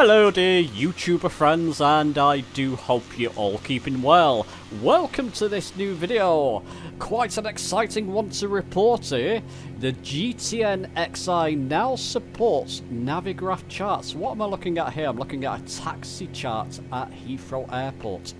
Hello dear YouTuber friends, and I do hope you're all keeping well. Welcome to this new video. Quite an exciting one to report here. The GTNXi now supports Navigraph charts. What am I looking at here? I'm looking at a taxi chart at Heathrow Airport.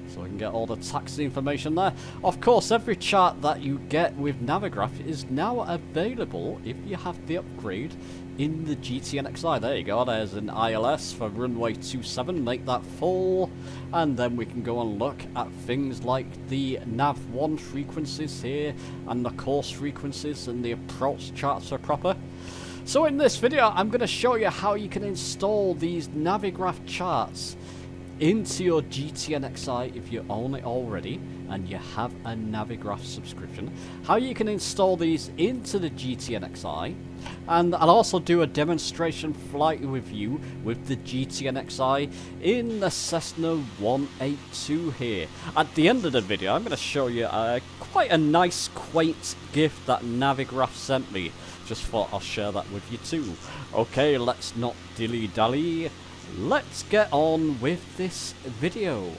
So we can get all the taxi information there. Of course, every chart that you get with Navigraph is now available if you have the upgrade in the GTNXi. There you go, there's an ILS for runway 27, make that full. And then we can go and look at things like the Nav1 frequencies here, and the course frequencies, and the approach charts are proper. So in this video, I'm going to show you how you can install these Navigraph charts into your GTNXi if you own it already and you have a Navigraph subscription, how you can install these into the GTNXi, and I'll also do a demonstration flight review with the GTNXi in the Cessna 182 here. At the end of the video, I'm going to show you quite a nice quaint gift that Navigraph sent me. Just thought I'll share that with you too. Okay, let's not dilly-dally. Let's get on with this video.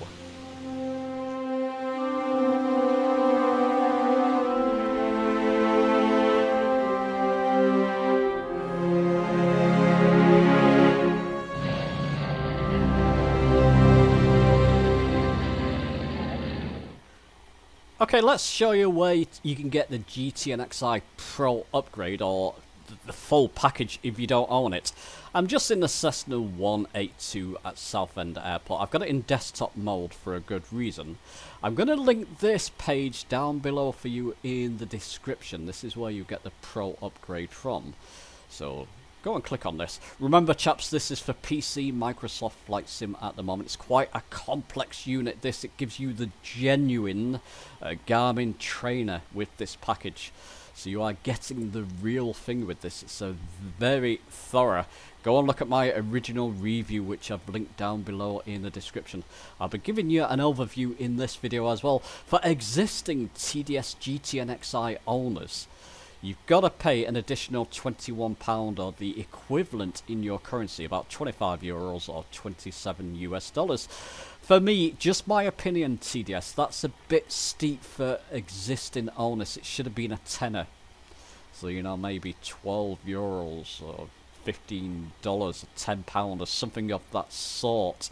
Okay, let's show you where you can get the GTNXi Pro upgrade, or the full package if you don't own it. I'm just in the Cessna 182 at Southend Airport. I've got it in desktop mode for a good reason. I'm going to link this page down below for you in the description. This is where you get the Pro upgrade from. So go and click on this. Remember chaps, this is for PC Microsoft Flight Sim at the moment. It's quite a complex unit this. It gives you the genuine Garmin trainer with this package. So you are getting the real thing with this. It's a very thorough. Go and look at my original review, which I've linked down below in the description. I'll be giving you an overview in this video as well. For existing TDS GTNXi owners, you've got to pay an additional £21 or the equivalent in your currency, about €25 or $27 US. For me, just my opinion, TDS, that's a bit steep for existing owners. It should have been a tenner. So, you know, maybe €12 or $15 or £10 or something of that sort.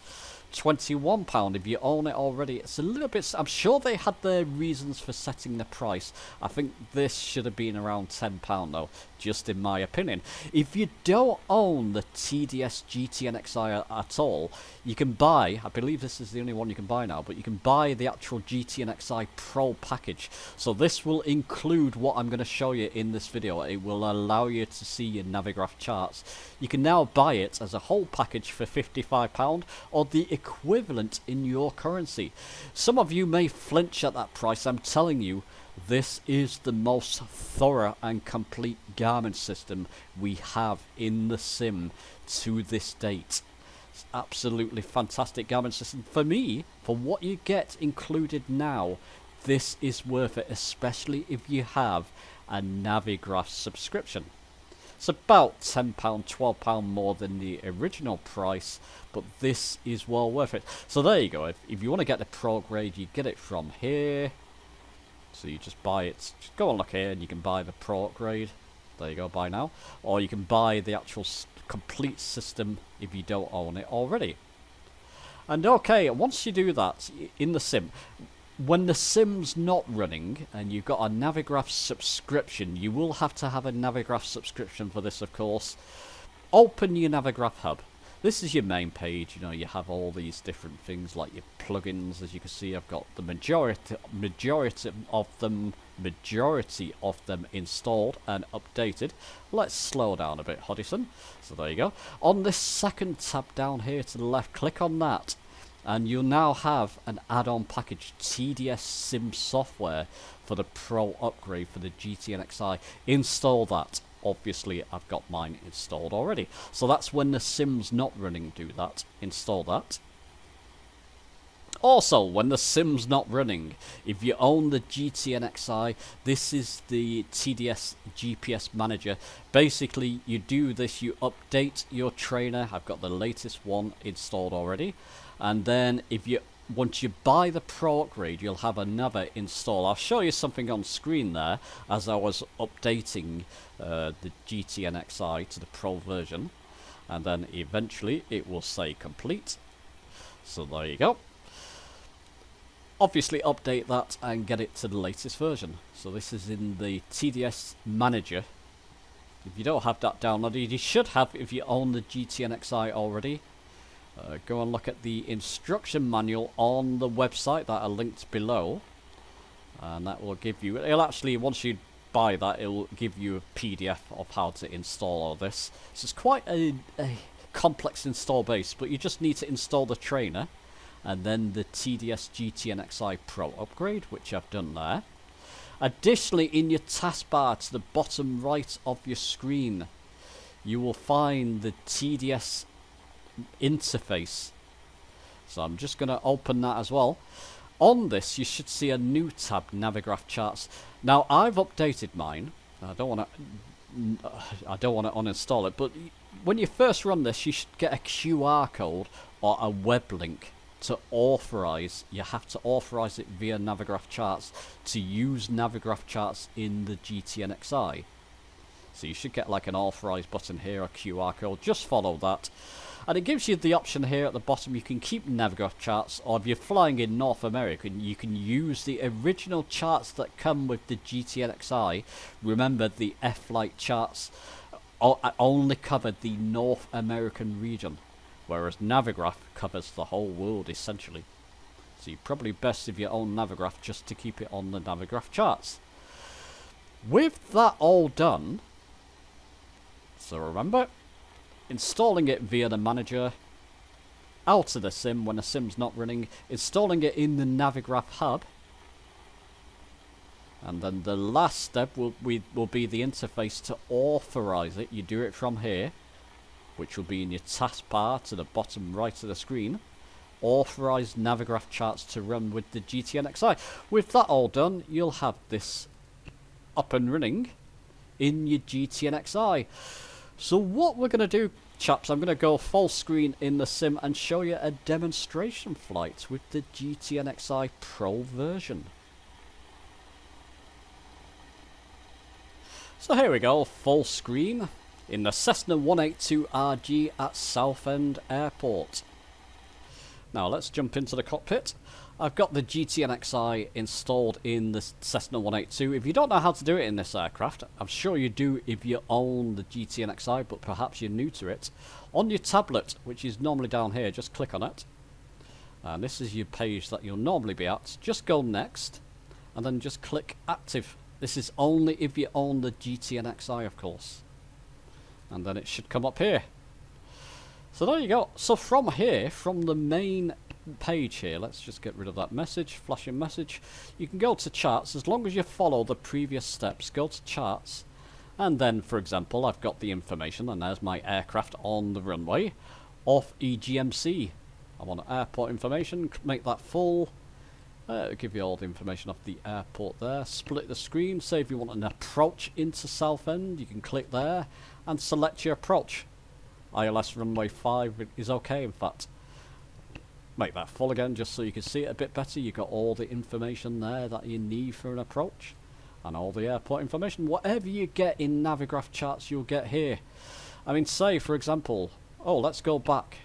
£21 if you own it already. It's a little bit. I'm sure they had their reasons for setting the price. I think this should have been around £10 though, just in my opinion. If you don't own the TDS GTNXi at all, you can buy, I believe this is the only one you can buy now, but you can buy the actual GTNXi Pro package. So this will include what I'm going to show you in this video. It will allow you to see your Navigraph charts. You can now buy it as a whole package for £55 or the equivalent in your currency. Some of you may flinch at that price. I'm telling you, this is the most thorough and complete Garmin system we have in the sim to this date. It's absolutely fantastic Garmin system. For me, for what you get included now, this is worth it, especially if you have a Navigraph subscription. It's about £10, £12 more than the original price, but this is well worth it. So there you go. If you want to get the Pro grade, you get it from here. So you just buy it. Just go and look here and you can buy the Pro upgrade. There you go, buy now. Or you can buy the actual complete system if you don't own it already. And okay, once you do that in the sim, when the sim's not running and you've got a Navigraph subscription, you will have to have a Navigraph subscription for this, of course. Open your Navigraph hub. This is your main page. You know, you have all these different things like your plugins. As you can see, I've got the majority of them installed and updated. Let's slow down a bit, Hodgson. So there you go. On this second tab down here to the left, click on that. And you'll now have an add-on package, TDS Sim software for the Pro upgrade for the GTNXi. Install that. Obviously, I've got mine installed already. So that's when the sim's not running, do that. Install that. Also, when the sim's not running, if you own the GTNXi, this is the TDS GPS manager. Basically, you do this, you update your trainer. I've got the latest one installed already. And then once you buy the Pro upgrade, you'll have another install. I'll show you something on screen there as I was updating the GTNXi to the Pro version. And then eventually it will say complete. So there you go. Obviously update that and get it to the latest version. So this is in the TDS manager. If you don't have that downloaded, you should have if you own the GTNXi already. Go and look at the instruction manual on the website that are linked below. And that will give you, it'll actually, once you buy that, it'll give you a PDF of how to install all this. So it's quite a complex install base, but you just need to install the trainer. And then the TDS GTNXi Pro upgrade, which I've done there. Additionally, in your taskbar to the bottom right of your screen, you will find the TDS interface. So I'm just going to open that as well. On this, you should see a new tab, Navigraph Charts. Now, I've updated mine. I don't want to uninstall it, but when you first run this, you should get a QR code or a web link to authorize. You have to authorize it via Navigraph Charts to use Navigraph Charts in the GTNXi. So you should get like an authorize button here, a QR code. Just follow that. And it gives you the option here at the bottom. You can keep Navigraph Charts, or if you're flying in North America, you can use the original charts that come with the GTNXi. Remember, the F-Flight charts only covered the North American region, whereas Navigraph covers the whole world essentially. So you're probably best if you own Navigraph just to keep it on the Navigraph charts. With that all done, so remember, installing it via the manager, out of the sim when the sim's not running, installing it in the Navigraph hub, and then the last step will be the interface to authorize it. You do it from here, which will be in your taskbar to the bottom right of the screen. Authorize Navigraph Charts to run with the GTNXi. With that all done, you'll have this up and running in your GTNXi. So what we're going to do, chaps, I'm going to go full screen in the sim and show you a demonstration flight with the GTNXi Pro version. So here we go, full screen in the Cessna 182RG at Southend Airport. Now let's jump into the cockpit. I've got the GTNXi installed in the Cessna 182. If you don't know how to do it in this aircraft, I'm sure you do if you own the GTNXi, but perhaps you're new to it. On your tablet, which is normally down here, just click on it. And this is your page that you'll normally be at. Just go next, and then just click active. This is only if you own the GTNXi, of course. And then it should come up here. So there you go. So from here, from the main page here, let's just get rid of that message, flashing message. You can go to charts as long as you follow the previous steps. Go to charts, and then, for example, I've got the information, and there's my aircraft on the runway off EGMC. I want airport information, make that full. It'll give you all the information off the airport there. Split the screen. Say if you want an approach into Southend, you can click there and select your approach. ILS runway 5 is okay, in fact. Make that full again just so you can see it a bit better. You've got all the information there that you need for an approach, and all the airport information. Whatever you get in Navigraph Charts, you'll get here. I mean, say for example, oh, let's go back.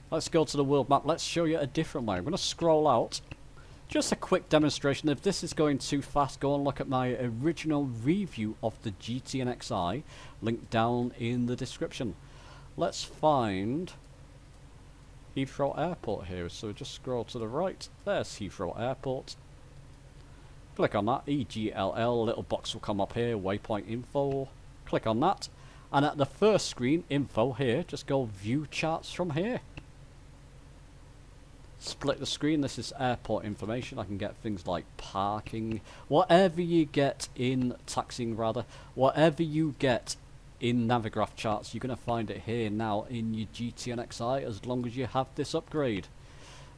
Let's go to the world map. Let's show you a different way. I'm going to scroll out. Just a quick demonstration. If this is going too fast, go and look at my original review of the GTNXi, linked down in the description. Let's find Heathrow Airport here. So just scroll to the right. There's Heathrow Airport. Click on that. EGLL. Little box will come up here. Waypoint info. Click on that. And at the first screen, info here, just go view charts from here. Split the screen. This is airport information. I can get things like parking. Whatever you get in taxiing, rather. Whatever you get in Navigraph Charts, you're going to find it here now in your GTNXi as long as you have this upgrade.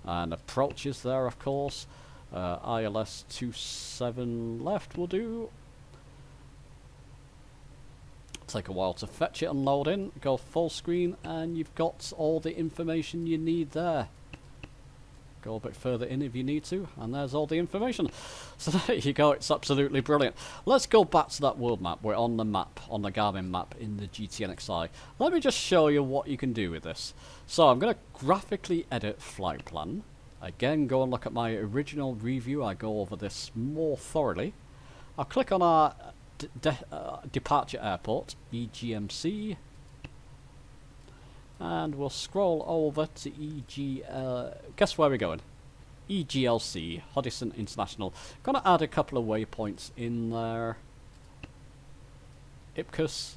And approaches there, of course. ILS 27 left will do. Take a while to fetch it and load in. Go full screen and you've got all the information you need there. Go a bit further in if you need to, and there's all the information. So there you go, it's absolutely brilliant. Let's go back to that world map. We're on the map, on the Garmin map in the GTNXi. Let me just show you what you can do with this. So I'm going to graphically edit flight plan. Again, go and look at my original review. I go over this more thoroughly. I'll click on our departure airport, EGMC. And we'll scroll over to guess where we're going? EGLC, Hoddesdon International. Gonna add a couple of waypoints in there. Ipcus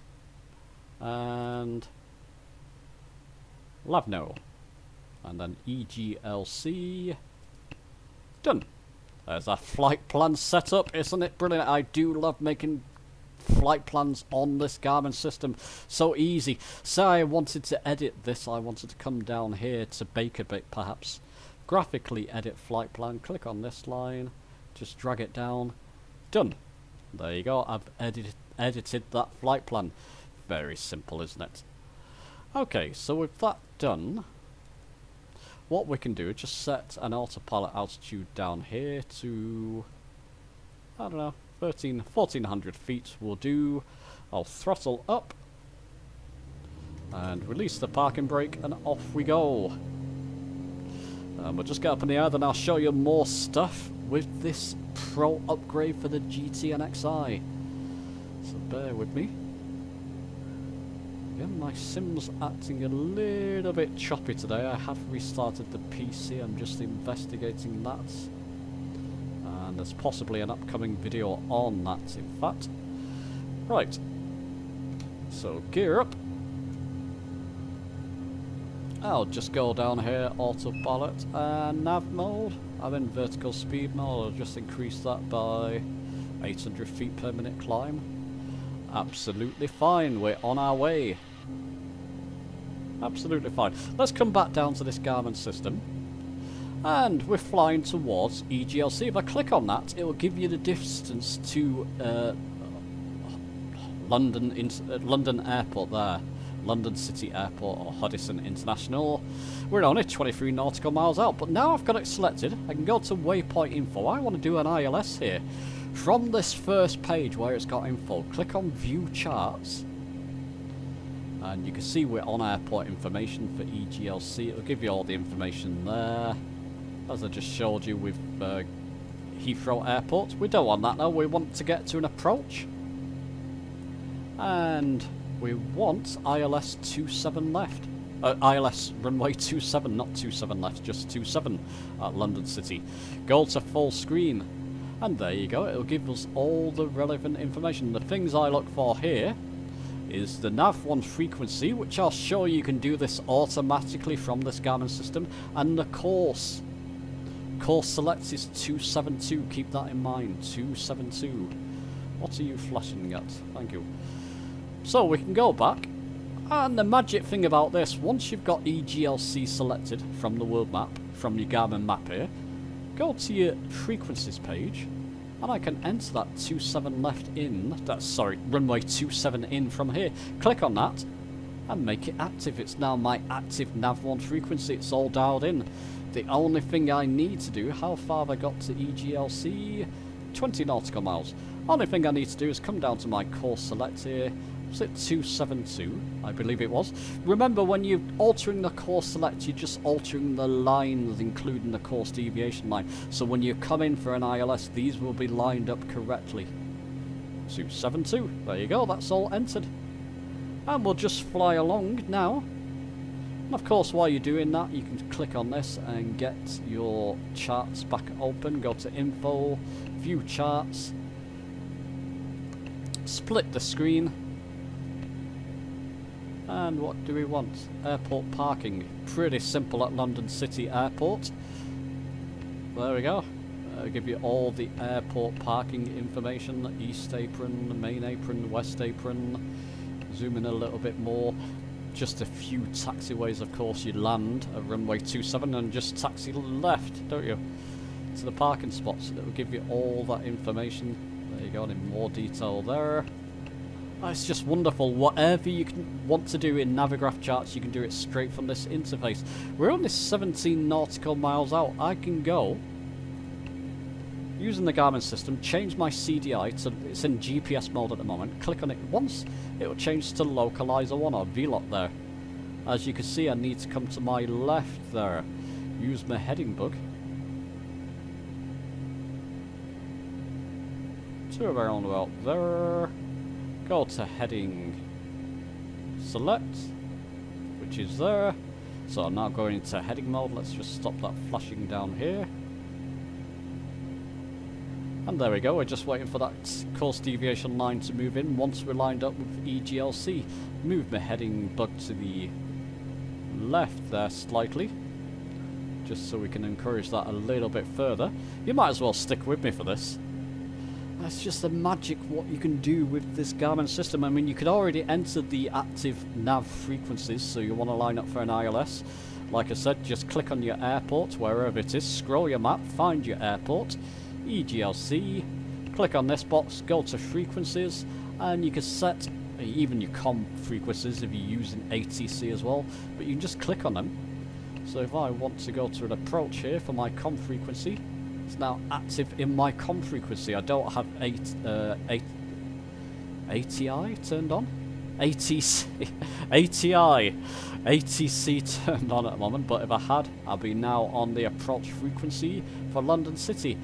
and Lavno. And then EGLC. Done. There's our flight plan set up, isn't it brilliant? I do love making flight plans on this Garmin system. So easy. So I wanted to edit this. I wanted to come down here to bake a bit, perhaps. Graphically edit flight plan. Click on this line. Just drag it down. Done. There you go. I've edited that flight plan. Very simple, isn't it? Okay, so with that done, what we can do is just set an autopilot altitude down here to, I don't know, 1400 feet will do. I'll throttle up and release the parking brake and off we go. We'll just get up in the air, then I'll show you more stuff with this Pro upgrade for the GTNXi. So bear with me. Again, my sim's acting a little bit choppy today. I have restarted the PC. I'm just investigating that. And there's possibly an upcoming video on that, in fact. Right. So, gear up. I'll just go down here, autopilot, and nav mode. I'm in vertical speed mode. I'll just increase that by 800 feet per minute climb. Absolutely fine. We're on our way. Absolutely fine. Let's come back down to this Garmin system. And we're flying towards EGLC. If I click on that, it will give you the distance to London Airport there. London City Airport or Hoddesdon International. We're only 23 nautical miles out, but now I've got it selected. I can go to waypoint info. I want to do an ILS here. From this first page where it's got info, click on view charts. And you can see we're on airport information for EGLC. It'll give you all the information there. As I just showed you with Heathrow Airport. We don't want that now. We want to get to an approach. And we want ILS 27 left. ILS runway 27, not 27 left, just 27 at London City. Go to full screen. And there you go. It'll give us all the relevant information. The things I look for here is the nav1 frequency, which I'll show you can do this automatically from this Garmin system, and the course. Course select is 272, keep that in mind, 272. What are you flashing at? Thank you. So we can go back, and the magic thing about this, once you've got EGLC selected from the world map, from your Garmin map here, go to your frequencies page, and I can enter that 27 left in, runway 27 in from here. Click on that, and make it active. It's now my active nav1 frequency, it's all dialed in. The only thing I need to do, how far have I got to EGLC? 20 nautical miles. Only thing I need to do is come down to my course select here. Was it 272? I believe it was. Remember, when you're altering the course select, you're just altering the lines, including the course deviation line. So when you come in for an ILS, these will be lined up correctly. 272. There you go. That's all entered. And we'll just fly along now. And of course, while you're doing that, you can click on this and get your charts back open. Go to info, view charts, split the screen, and what do we want? Airport parking. Pretty simple at London City Airport. There we go. Give you all the airport parking information. East apron, main apron, west apron. Zoom in a little bit more. just a few taxiways, of course. You land at runway 27 and just taxi left, don't you? To the parking spots. That will give you all that information. There you go, and in more detail there. Oh, it's just wonderful. Whatever you want to do in Navigraph charts, you can do it straight from this interface. We're only 17 nautical miles out. I can go, using the Garmin system, change my CDI to, it's in GPS mode at the moment. Click on it once, it will change to Localizer 1 or VLOC there. As you can see, I need to come to my left there. Use my heading bug to around about there. Go to heading select, which is there. So I'm now going into heading mode. Let's just stop that flashing down here. And there we go, we're just waiting for that course deviation line to move in. Once we're lined up with EGLC, move my heading bug to the left there slightly, just so we can encourage that a little bit further. You might as well stick with me for this. That's just the magic what you can do with this Garmin system. I mean, you could already enter the active nav frequencies, so you want to line up for an ILS. Like I said, just click on your airport, wherever it is, scroll your map, find your airport, EGLC, click on this box, go to frequencies, and you can set even your COM frequencies if you're using ATC as well, but you can just click on them. So if I want to go to an approach here for my COM frequency, it's now active in my COM frequency. I don't have ATI turned on? ATC turned on at the moment, but if I had, I'll be now on the approach frequency for London City.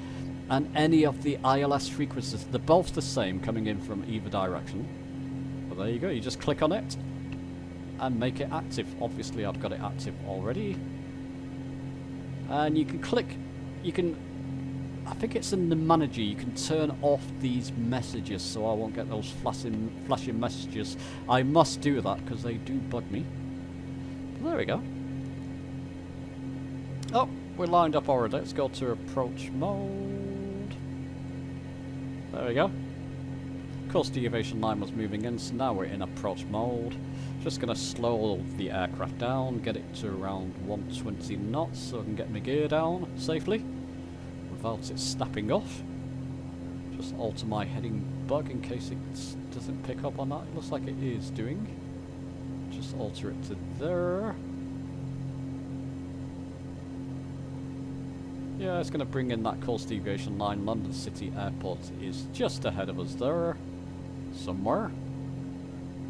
And any of the ILS frequencies, they're both the same coming in from either direction. But there you go, you just click on it and make it active. Obviously I've got it active already. And you can click, I think it's in the manager, you can turn off these messages so I won't get those flashing messages. I must do that because they do bug me. But there we go. Oh, we're lined up already. Let's go to approach mode. There we go. Course deviation line was moving in, so now we're in approach mode. Just going to slow the aircraft down, get it to around 120 knots so I can get my gear down safely without it snapping off. Just alter my heading bug in case it doesn't pick up on that. It looks like it is doing. Just alter it to there. Yeah, it's going to bring in that course deviation line. London City Airport is just ahead of us there, somewhere.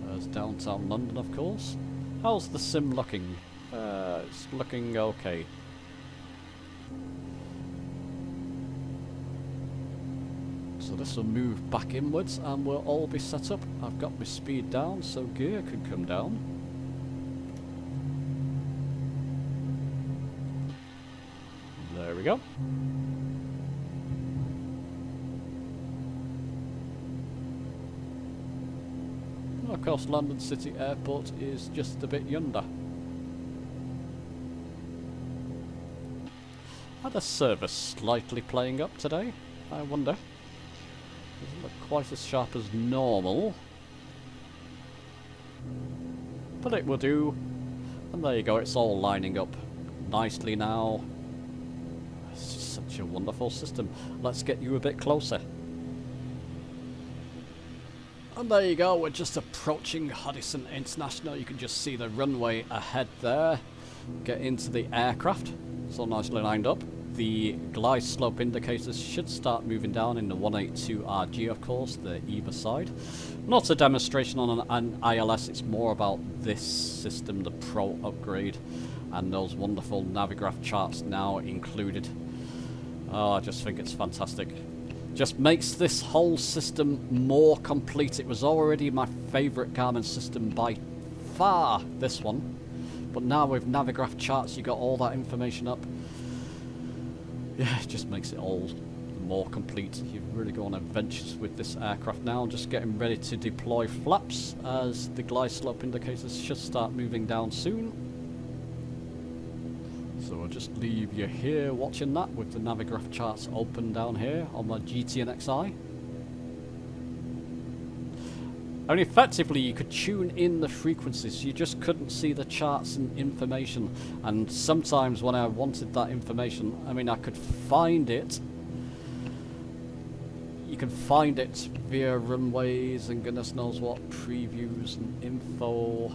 There's downtown London, of course. How's the sim looking? It's looking okay. So this will move back inwards and we'll all be set up. I've got my speed down, so gear can come down. There we go. Of course, London City Airport is just a bit yonder. Are the servers slightly playing up today? I wonder. Doesn't look quite as sharp as normal, but it will do. And there you go, it's all lining up nicely now. It's just such a wonderful system. Let's get you a bit closer. And there you go, we're just approaching Hoddesdon International. You can just see the runway ahead there. Get into the aircraft. It's all nicely lined up. The glide slope indicators should start moving down in the 182RG, of course, the either side. Not a demonstration on an ILS, it's more about this system, the Pro upgrade, and those wonderful Navigraph charts now included. Oh, I just think it's fantastic. Just makes this whole system more complete. It was already my favourite Garmin system by far, this one. But now with Navigraph charts, you got all that information up. Yeah, it just makes it all more complete. You really go on adventures with this aircraft now. Just getting ready to deploy flaps as the glide slope indicators should start moving down soon. So I'll just leave you here watching that with the Navigraph charts open down here on my GTNXi. I mean, effectively, you could tune in the frequencies. You just couldn't see the charts and information. And sometimes when I wanted that information, I mean, I could find it. You can find it via runways and goodness knows what, previews and info.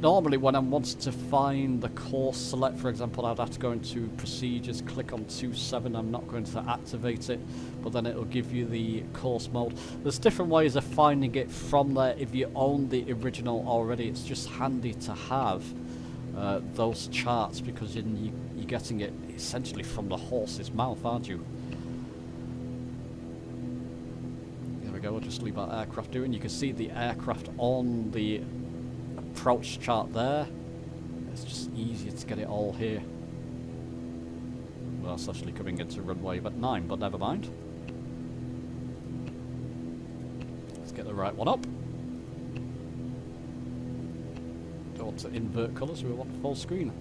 Normally when I wanted to find the course select, for example, I'd have to go into procedures, click on 27, I'm not going to activate it, but then it'll give you the course mode. There's different ways of finding it from there. If you own the original already, it's just handy to have those charts, because you're getting it essentially from the horse's mouth, aren't you? There we go, we'll just leave our aircraft doing. You can see the aircraft on the approach chart there. It's just easier to get it all here. Well, it's actually coming into runway at 9, but never mind. Let's get the right one up. Don't want to invert colours, we want full screen.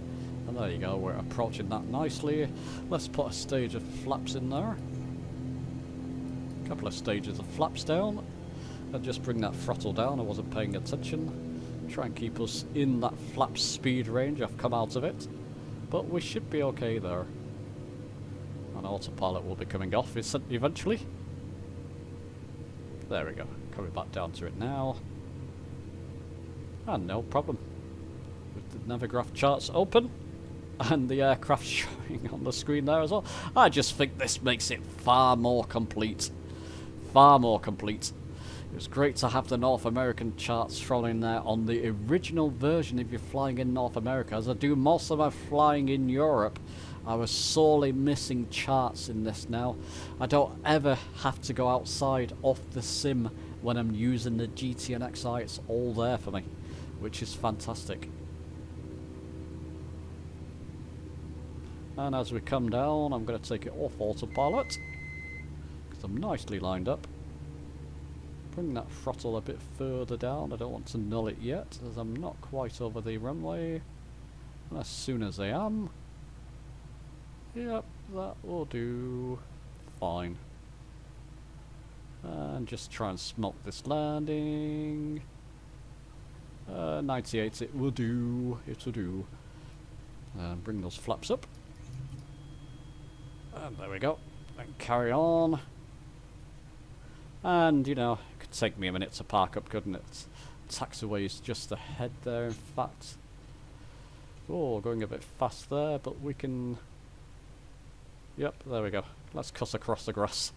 And there you go, we're approaching that nicely. Let's put a stage of flaps in there. A couple of stages of flaps down. And just bring that throttle down, I wasn't paying attention. Try and keep us in that flap speed range. I've come out of it, but we should be okay there. And autopilot will be coming off eventually. There we go, coming back down to it now. And no problem. With the Navigraph charts open and the aircraft showing on the screen there as well. I just think this makes it far more complete. Far more complete. It was great to have the North American charts thrown in there on the original version if you're flying in North America. As I do most of my flying in Europe, I was sorely missing charts in this now. I don't ever have to go outside off the sim when I'm using the GTNXi. It's all there for me, which is fantastic. And as we come down, I'm going to take it off autopilot, because I'm nicely lined up. Bring that throttle a bit further down. I don't want to null it yet, as I'm not quite over the runway. And as soon as I am, yep, that will do fine. And just try and smoke this landing. 98, it will do. It will do. And bring those flaps up. And there we go. And carry on. And, you know, it could take me a minute to park up, couldn't it? Taxiway is just ahead there, in fact. Oh, going a bit fast there, but we can... Yep, there we go. Let's cut across the grass.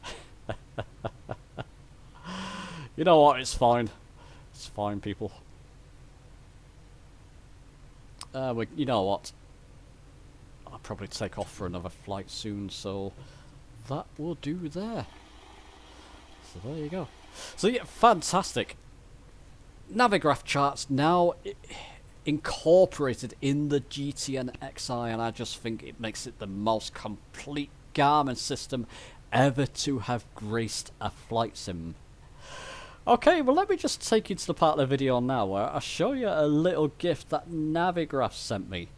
You know what, it's fine. It's fine, people. You know what? I'll probably take off for another flight soon, so that will do there. So there you go. So yeah, fantastic. Navigraph charts now incorporated in the GTNXi, and I just think it makes it the most complete Garmin system ever to have graced a flight sim. Okay, well let me just take you to the part of the video now where I'll show you a little gift that Navigraph sent me.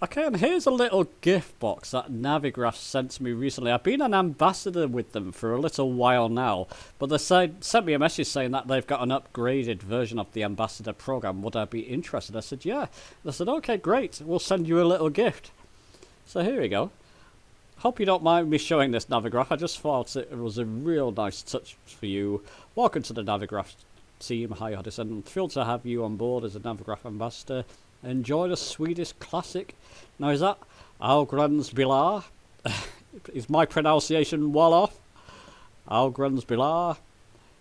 Okay, and here's a little gift box that Navigraph sent to me recently. I've been an ambassador with them for a little while now, but they sent me a message saying that they've got an upgraded version of the ambassador program. Would I be interested? I said, yeah. They said, okay, great. We'll send you a little gift. So here we go. Hope you don't mind me showing this, Navigraph. I just thought it was a real nice touch for you. Welcome to the Navigraph team. Hi, Odyssey. Thrilled to have you on board as a Navigraph ambassador. Enjoy the Swedish classic. Now, is that Algrens Bilar? Is my pronunciation well off? Algrens Bilar.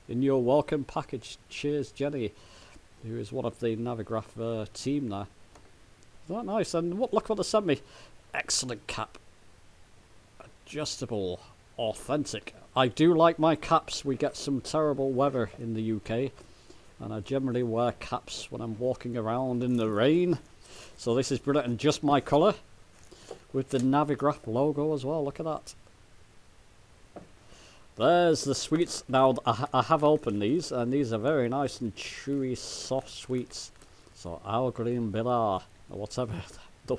In your welcome package. Cheers, Jenny, who is one of the Navigraph team there. Is that nice? And look what they sent me. Excellent cap. Adjustable. Authentic. I do like my caps. We get some terrible weather in the UK. And I generally wear caps when I'm walking around in the rain. So this is brilliant, and just my colour. With the Navigraph logo as well, look at that. There's the sweets. Now, I have opened these, and these are very nice and chewy, soft sweets. So, Algreen Bilar, or whatever. The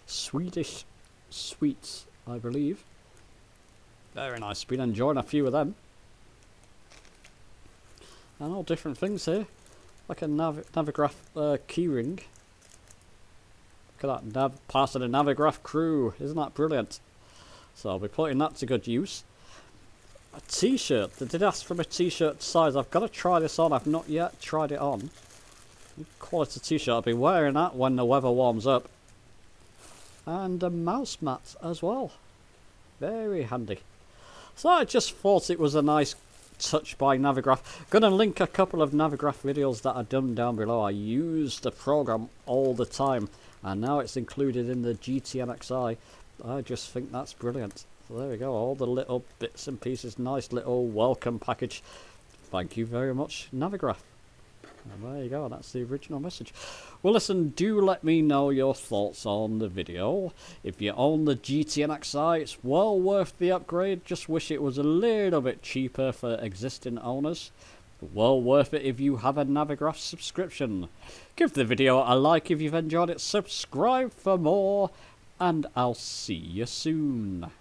Swedish sweets, I believe. Very nice. Been enjoying a few of them. And all different things here. Like a Navigraph keyring. Look at that, part of the Navigraph crew. Isn't that brilliant? So I'll be putting that to good use. A t-shirt. They did ask for a t-shirt size. I've got to try this on. I've not yet tried it on. Quality t-shirt. I'll be wearing that when the weather warms up. And a mouse mat as well. Very handy. So I just thought it was a nice touch by Navigraph. Gonna link a couple of Navigraph videos that I've done down below. I use the program all the time, and now it's included in the GTNXi. I just think that's brilliant. So there we go, all the little bits and pieces. Nice little welcome package. Thank you very much, Navigraph. And there you go, that's the original message. Well listen, do let me know your thoughts on the video. If you own the GTNXi, it's well worth the upgrade. Just wish it was a little bit cheaper for existing owners. Well worth it if you have a Navigraph subscription. Give the video a like if you've enjoyed it, subscribe for more, and I'll see you soon.